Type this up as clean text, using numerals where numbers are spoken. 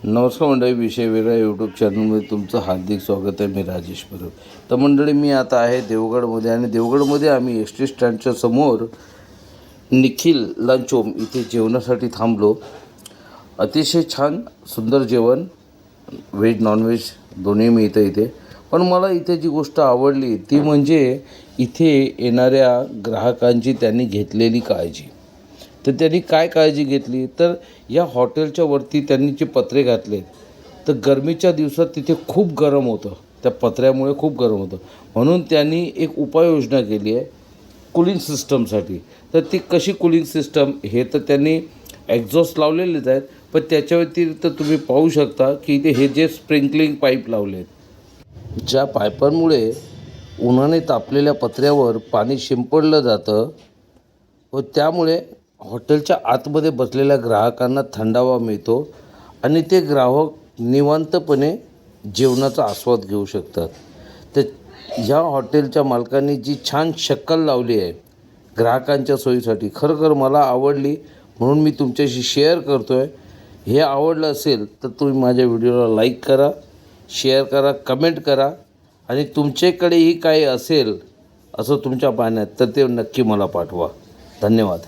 नमस्कार मंडळी, विषय वेगळा यूट्यूब चॅनलमध्ये तुमचं हार्दिक स्वागत आहे. मी राजेश परब. तर मंडळी, मी आता आहे देवगडमध्ये आणि देवगडमध्ये आम्ही एस टी स्टँडच्या समोर निखिल लंच होम इथे जेवणासाठी थांबलो. अतिशय छान सुंदर जेवण, व्हेज नॉनव्हेज दोन्ही मिळतं इथे. पण मला इथे जी गोष्ट आवडली ती म्हणजे इथे येणाऱ्या ग्राहकांची त्यांनी घेतलेली काळजी. तर त्यांनी काय काळजी घेतली, तर या हॉटेलच्या वरती त्यांनी जे पत्रे घातले, तर गरमीच्या दिवसात तिथे खूप गरम होतं, त्या पत्र्यामुळे खूप गरम होतं. म्हणून त्यांनी एक उपाययोजना केली आहे कूलिंग सिस्टमसाठी. तर ती कशी कूलिंग सिस्टम, हे तर त्यांनी एक्झॉस्ट लावलेलेच आहेत, पण त्याच्या व्यतिरिक्त तुम्ही पाहू शकता की इथे हे जे स्प्रिंकलिंग पाईप लावले आहेत, ज्या पाईपांमुळे उन्हाने तापलेल्या पत्र्यावर पाणी शिंपडलं जातं व त्यामुळे हॉटेलच्या आतमध्ये बसलेल्या ग्राहकांना थंडावा मिळतो आणि ते ग्राहक निवांतपणे जेवणाचा आस्वाद घेऊ शकतात. तर ह्या हॉटेलच्या मालकांनी जी छान शक्कल लावली आहे ग्राहकांच्या सोयीसाठी, खरोखर मला आवडली, म्हणून मी तुमच्याशी शेअर करतो आहे. हे आवडलं असेल तर तुम्ही माझ्या व्हिडिओला लाईक करा, शेअर करा, कमेंट करा आणि तुमच्याकडेही काही असेल असं तुमच्या पाहण्यात तर ते नक्की मला पाठवा. धन्यवाद.